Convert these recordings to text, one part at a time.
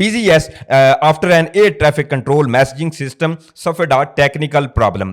busiest after an air traffic control messaging system suffered a technical problem।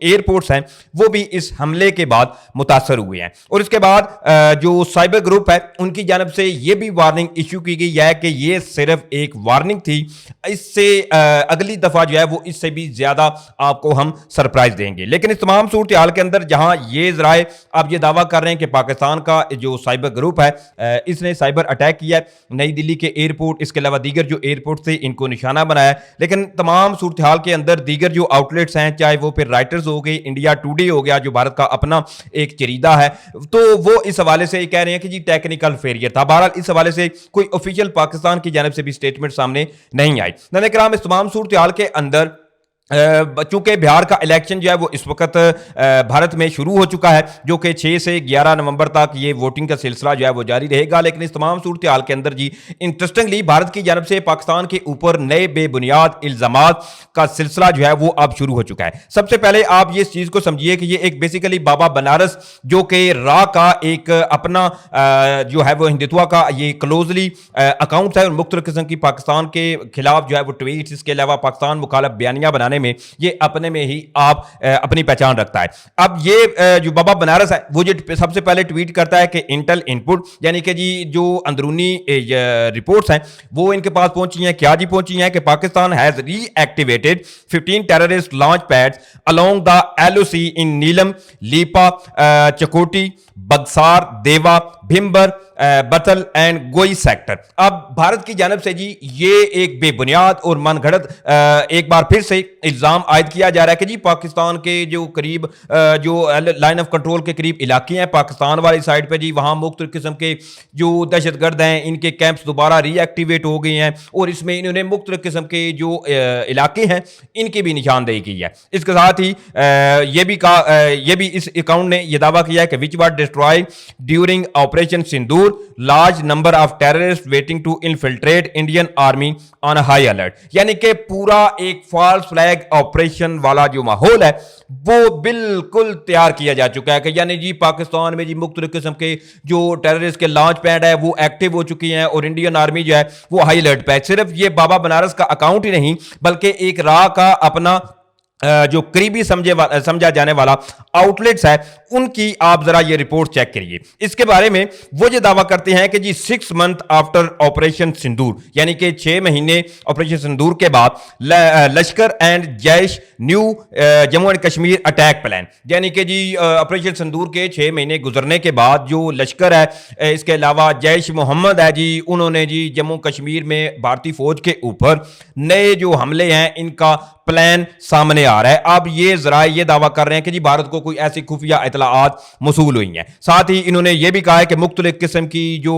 Airports ہیں وہ بھی اس حملے کے بعد متاثر ہوئے ہیں. اور اس کے بعد جو سائبر گروپ ہے ان کی جانب سے یہ بھی وارننگ ایشو کی گئی ہے کہ یہ صرف ایک وارننگ تھی, اس سے اگلی دفعہ جو ہے وہ اس سے بھی زیادہ آپ کو ہم سرپرائز دیں گے. لیکن اس تمام صورتحال کے اندر جہاں یہ ذرائع اب یہ دعویٰ کر رہے ہیں کہ پاکستان کا جو سائبر گروپ ہے اس نے سائبر اٹیک کیا ہے نئی دلی کے ایئرپورٹ, اس کے علاوہ دیگر جو ایئرپورٹ تھے ان کو نشانہ بنایا ہے, لیکن تمام صورتحال کے اندر دیگر جو آؤٹ لیٹس ہیں چاہے وہ پھر رائٹرز ہو گئی, انڈیا ٹوڈے ہو گیا جو بھارت کا اپنا ایک چریدہ ہے, تو وہ اس حوالے سے کہہ رہے ہیں کہ جی ٹیکنیکل فیلئر تھا. بہرحال اس حوالے سے کوئی آفیشیل پاکستان کی جانب سے بھی سٹیٹمنٹ سامنے نہیں آئی. ناظرین کرام, اس تمام صورتحال کے اندر چونکہ بہار کا الیکشن جو ہے وہ اس وقت بھارت میں شروع ہو چکا ہے جو کہ 6 سے 11 نومبر تک یہ ووٹنگ کا سلسلہ جو ہے وہ جاری رہے گا, لیکن اس تمام صورتحال کے اندر جی انٹرسٹنگلی بھارت کی جانب سے پاکستان کے اوپر نئے بے بنیاد الزامات کا سلسلہ جو ہے وہ اب شروع ہو چکا ہے. سب سے پہلے آپ یہ چیز کو سمجھیے کہ یہ ایک بیسیکلی بابا بنارس جو کہ را کا ایک اپنا جو ہے وہ ہندوتوا کا یہ کلوزلی اکاؤنٹ ہے اور مختلف قسم کی پاکستان کے خلاف جو ہے وہ ٹویٹس, اس کے علاوہ پاکستان مخالف بیانیہ بنانے میں یہ اپنے میں ہی آپ اپنی پہچان رکھتا ہے. اب یہ جو بابا بنارس ہے وہ جو سب سے پہلے ٹویٹ کرتا ہے کہ انٹل انپٹ یعنی کہ جی جو اندرونی رپورٹس ہیں وہ ان کے پاس پہنچی ہیں. کیا جی پہنچی ہیں کہ Pakistan has reactivated 15 terrorist launch pads along the LOC in Neelum, Leepa, Chakothi, Bagsar, Deva, Bhimber, Battal and Goi sector. اب بھارت کی جانب سے جی یہ ایک بے بنیاد اور من گھڑت ایک بار پھر سے الزام عائد کیا جا رہا ہے کہ جی پاکستان کے جو قریب جو لائن آف کنٹرول کے قریب علاقے ہیں پاکستان والی سائڈ پہ جی وہاں مختلف قسم کے جو دہشت گرد ہیں ان کے کیمپس دوبارہ ری ایکٹیویٹ ہو گئے ہیں اور اس میں انہوں نے مختلف قسم کے جو علاقے ہیں ان کی بھی نشاندہی کی ہے. اس کے ساتھ ہی یہ بھی اس اکاؤنٹ نے یہ دعویٰ کیا ہے کہ which was destroyed during Operation Sindoor, large number of terrorists waiting to infiltrate Indian Army on a high alert. یعنی کہ پورا ایک فالس فلیگ آپریشن والا جو ماحول ہے وہ بالکل تیار کیا جا چکا ہے کہ یعنی جی پاکستان میں جی مختلف قسم کے جو ٹیررسٹ کے لانچ پیڈ ہے وہ ایکٹیو ہو چکی ہیں اور انڈین آرمی جو ہے وہ ہائی الرٹ پہ ہے. صرف یہ بابا بنارس کا اکاؤنٹ ہی نہیں بلکہ ایک راہ کا اپنا جو قریبی سمجھا جانے والا آؤٹ لیٹس ہے ان کی آپ ذرا یہ رپورٹ چیک کریے. اس کے بارے میں وہ یہ دعویٰ کرتے ہیں کہ جی 6 months آفٹر آپریشن سندور یعنی کہ 6 مہینے آپریشن سندور کے بعد لشکر and Jaish new Jammu and Kashmir attack plan یعنی کہ جی آپریشن سندور کے 6 مہینے گزرنے کے بعد جو لشکر ہے اس کے علاوہ جیش محمد ہے جی انہوں نے جی جموں کشمیر میں بھارتی فوج کے اوپر نئے جو حملے ہیں ان کا پلان سامنے آ رہا ہے. اب یہ ذرائع یہ دعویٰ کر رہے ہیں کہ جی بھارت کو کوئی ایسی خفیہ اطلاعات موصول ہوئی ہیں. ساتھ ہی انہوں نے یہ بھی کہا ہے کہ مختلف قسم کی جو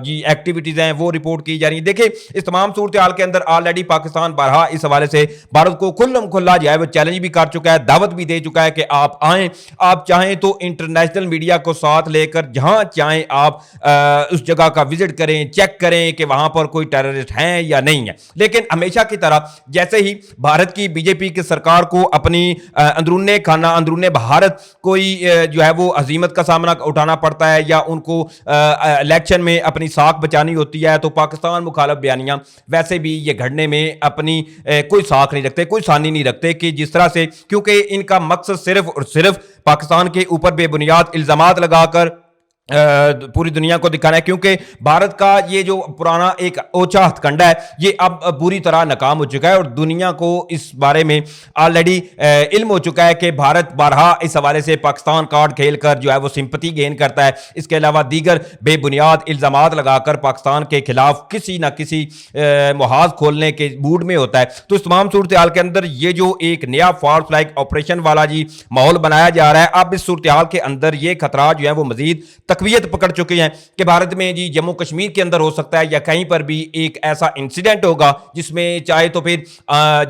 جی ایکٹیویٹیز ہیں وہ رپورٹ کی جا رہی ہیں. دیکھیں اس تمام صورتحال کے اندر آلریڈی پاکستان بارہا اس حوالے سے بھارت کو کھلم کھلا جو ہے وہ چیلنج بھی کر چکا ہے, دعوت بھی دے چکا ہے کہ آپ آئیں, آپ چاہیں تو انٹرنیشنل میڈیا کو ساتھ لے کر جہاں چاہیں آپ اس جگہ کا وزٹ کریں, چیک کریں کہ وہاں پر کوئی ٹیررسٹ ہیں یا نہیں ہے. لیکن ہمیشہ کی طرح جیسے ہی بھارت کی بی جے پی کی سرکار کو اپنی اندرون خانہ اندرون بھارت کوئی جو ہے وہ عظیمت کا سامنا اٹھانا پڑتا ہے یا ان کو الیکشن میں اپنی ساکھ بچانی ہوتی ہے تو پاکستان مخالف بیانیاں ویسے بھی یہ گھڑنے میں اپنی کوئی ساکھ نہیں رکھتے, کوئی ثانی نہیں رکھتے کہ جس طرح سے, کیونکہ ان کا مقصد صرف اور صرف پاکستان کے اوپر بے بنیاد الزامات لگا کر پوری دنیا کو دکھانا ہے. کیونکہ بھارت کا یہ جو پرانا ایک اوچا ہتھ کنڈا ہے یہ اب بری طرح ناکام ہو چکا ہے اور دنیا کو اس بارے میں آلریڈی علم ہو چکا ہے کہ بھارت بارہا اس حوالے سے پاکستان کارڈ کھیل کر جو ہے وہ سمپتی گین کرتا ہے. اس کے علاوہ دیگر بے بنیاد الزامات لگا کر پاکستان کے خلاف کسی نہ کسی محاذ کھولنے کے موڈ میں ہوتا ہے. تو اس تمام صورتحال کے اندر یہ جو ایک نیا فالس فلیگ آپریشن والا جی ماحول بنایا جا رہا ہے, اب اس صورتحال کے اندر یہ خطرات جو ہے وہ مزید تقویت پکڑ چکے ہیں کہ بھارت میں جی جموں کشمیر کے اندر ہو سکتا ہے یا کہیں پر بھی ایک ایسا انسیڈنٹ ہوگا جس میں چاہے تو پھر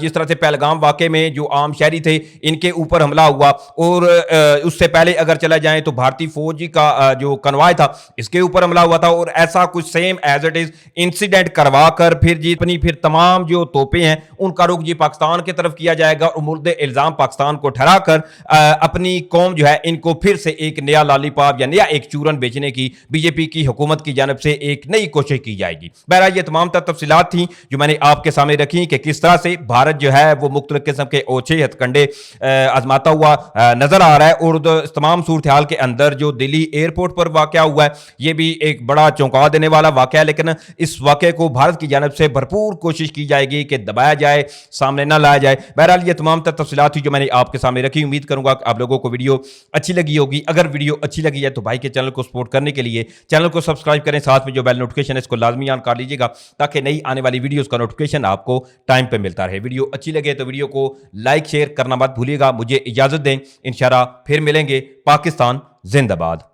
جس طرح سے پہلگام واقعے میں جو عام شہری تھے ان کے اوپر حملہ ہوا اور اس سے پہلے اگر چلا جائیں تو بھارتی فوجی کا جو کنوائے تھا اس کے اوپر حملہ ہوا تھا اور ایسا کچھ same as it is incident کروا کر پھر جی اپنی پھر تمام جو توپیں ہیں ان کا رخ جی پاکستان کی طرف کیا جائے گا اور مورد الزام پاکستان کو ٹھہرا کر اپنی قوم جو ہے ان کو پھر سے ایک نیا لالی پاپ یا نیا ایک چورن فوراً بیچنے کی BJP کی حکومت کی جانب سے ایک نئی کوشش کی جائے گی۔ بہرحال یہ تمام تفصیلات تھیں جو میں نے آپ کے سامنے رکھی کہ کس طرح سے بھارت جو ہے وہ مختلف قسم کے اوچھے ہتھ کنڈے آزماتا ہوا نظر آ رہا ہے، اور اس تمام صورتحال کے اندر جو دلی ایئرپورٹ پر واقعہ ہوا ہے یہ بھی ایک بڑا چونکا دینے والا واقعہ ہے، لیکن اس واقعے کو بھارت کی جانب سے بھرپور کوشش کی جائے گی کہ دبایا جائے، سامنے نہ لایا جائے۔ بہرحال یہ تمام تفصیلات تھی جو میں نے آپ کے سامنے رکھی۔ امید کروں گا کہ آپ لوگوں کو ویڈیو اچھی لگی ہوگی۔ اگر ویڈیو اچھی لگی ہے تو بھائی کے چینل کو سپورٹ کرنے کے لیے چینل کو سبسکرائب کریں، ساتھ میں جو بیل نوٹیفکیشن ہے اس کو لازمی آن کر لیجیے گا تاکہ نئی آنے والی ویڈیوز کا نوٹیفکیشن آپ کو ٹائم پہ ملتا رہے۔ ویڈیو اچھی لگے تو ویڈیو کو لائک شیئر کرنا مت بھولیے گا۔ مجھے اجازت دیں، انشاءاللہ پھر ملیں گے۔ پاکستان زندہ باد۔